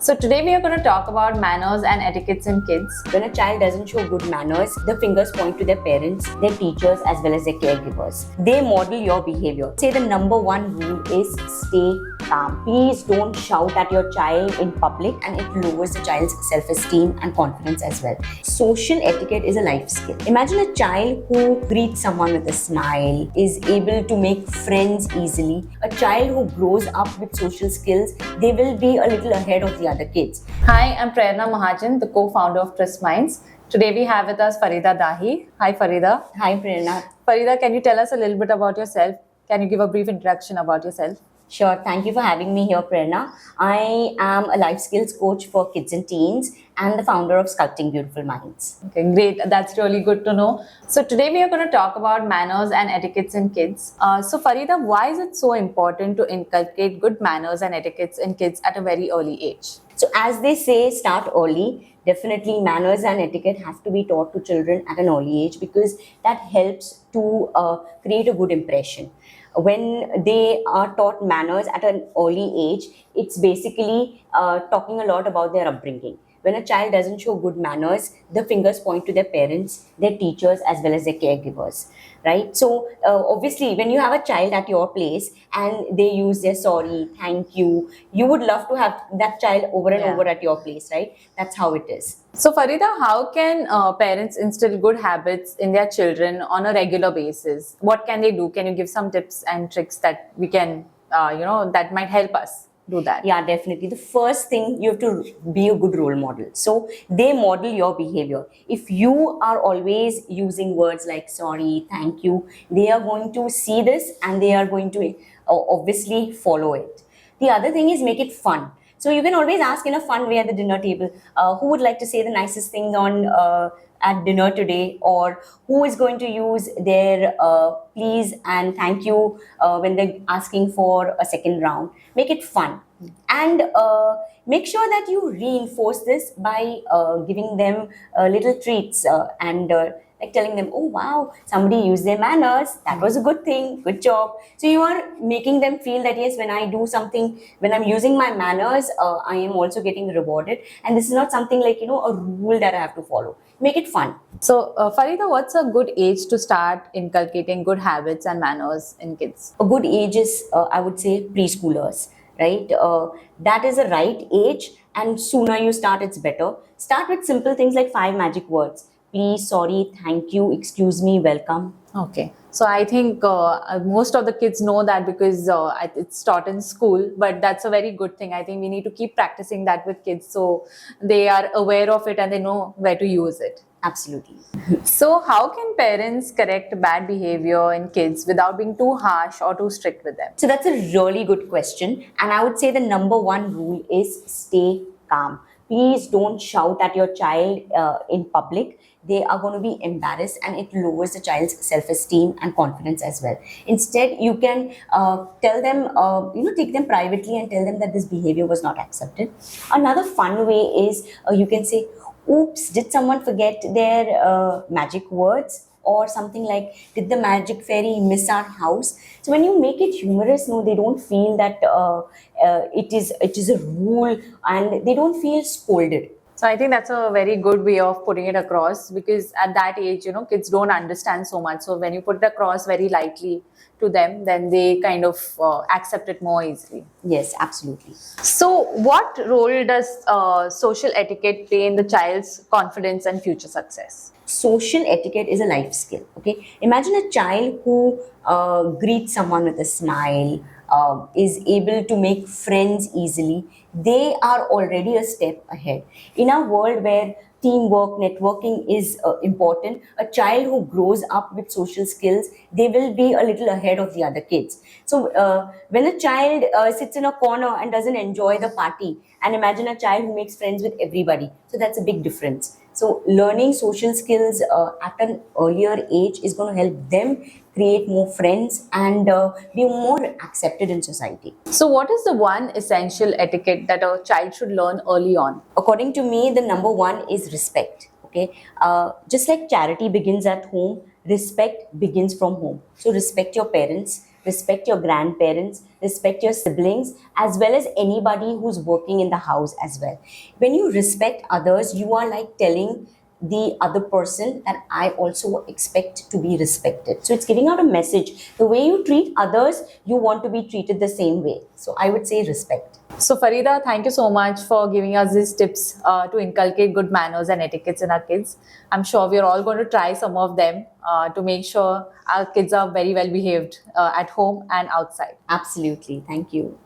So today we are going to talk about manners and etiquettes in kids. When a child doesn't show good manners, the fingers point to their parents, their teachers, as well as their caregivers. They model your behavior. Say the number one rule is stay calm. Please don't shout at your child in public, and it lowers the child's self-esteem and confidence as well. Social etiquette is a life skill. Imagine a child who greets someone with a smile, is able to make friends easily. A child who grows up with social skills, they will be a little ahead of the other kids. Hi, I'm Prerna Mahajan, the co-founder of Tryst Minds. Today we have with us Farida Dahi. Hi Farida. Hi Prerna. Farida, can you tell us a little bit about yourself? Can you give a brief introduction about yourself? Sure, thank you for having me here, Prerna. I am a life skills coach for kids and teens and the founder of Sculpting Beautiful Minds. Okay, great. That's really good to know. So today we are going to talk about manners and etiquettes in kids. So Farida, why is it so important to inculcate good manners and etiquettes in kids at a very early age? So as they say, start early. Definitely manners and etiquette have to be taught to children at an early age because that helps to create a good impression. When they are taught manners at an early age, it's basically talking a lot about their upbringing. When a child doesn't show good manners, the fingers point to their parents, their teachers, as well as their caregivers, right? So obviously, when you have a child at your place and they use their sorry, thank you, you would love to have that child over and over at your place, right? That's how it is. So Farida, how can parents instill good habits in their children on a regular basis? What can they do? Can you give some tips and tricks that we can, that might help us do that? Yeah, definitely. The first thing, you have to be a good role model. So they model your behavior. If you are always using words like sorry, thank you, they are going to see this and they are going to obviously follow it. The other thing is make it fun. So you can always ask in a fun way at the dinner table, who would like to say the nicest thing on at dinner today, or who is going to use their please and thank you when they're asking for a second round. Make it fun and make sure that you reinforce this by giving them little treats and like telling them, oh wow, somebody used their manners, that was a good thing, good job. So you are making them feel that yes, when I do something, when I'm using my manners, I am also getting rewarded, and this is not something like a rule that I have to follow. Make it fun. So Farida, what's a good age to start inculcating good habits and manners in kids? A good age is I would say preschoolers, right? That is the right age, and sooner you start, it's better. Start with simple things like 5 magic words: please, sorry, thank you, excuse me, welcome. Okay. So I think most of the kids know that because it's taught in school, but that's a very good thing. I think we need to keep practicing that with kids so they are aware of it and they know where to use it. Absolutely. So how can parents correct bad behavior in kids without being too harsh or too strict with them? So that's a really good question. And I would say the number one rule is stay calm. Please don't shout at your child in public. They are going to be embarrassed and it lowers the child's self-esteem and confidence as well. Instead, you can tell them, take them privately and tell them that this behavior was not accepted. Another fun way is you can say, oops, did someone forget their magic words? Or something like, did the magic fairy miss our house? So when you make it humorous, no, they don't feel that it is a rule, and they don't feel scolded. So I think that's a very good way of putting it across, because at that age, kids don't understand so much. So when you put it across very lightly to them, then they kind of accept it more easily. Yes, absolutely. So what role does social etiquette play in the child's confidence and future success? Social etiquette is a life skill. Okay, imagine a child who greets someone with a smile, is able to make friends easily. They are already a step ahead. In a world where teamwork, networking is important, a child who grows up with social skills, they will be a little ahead of the other kids. So when a child sits in a corner and doesn't enjoy the party, and imagine a child who makes friends with everybody, so that's a big difference. So learning social skills at an earlier age is going to help them create more friends and be more accepted in society. So what is the one essential etiquette that a child should learn early on? According to me, the number one is respect. Okay, just like charity begins at home, respect begins from home. So respect your parents, respect your grandparents, respect your siblings, as well as anybody who's working in the house as well. When you respect others, you are like telling the other person that I also expect to be respected. So it's giving out a message. The way you treat others, you want to be treated the same way. So I would say respect. So Farida, thank you so much for giving us these tips to inculcate good manners and etiquettes in our kids. I'm sure we're all going to try some of them to make sure our kids are very well behaved at home and outside. Absolutely. Thank you.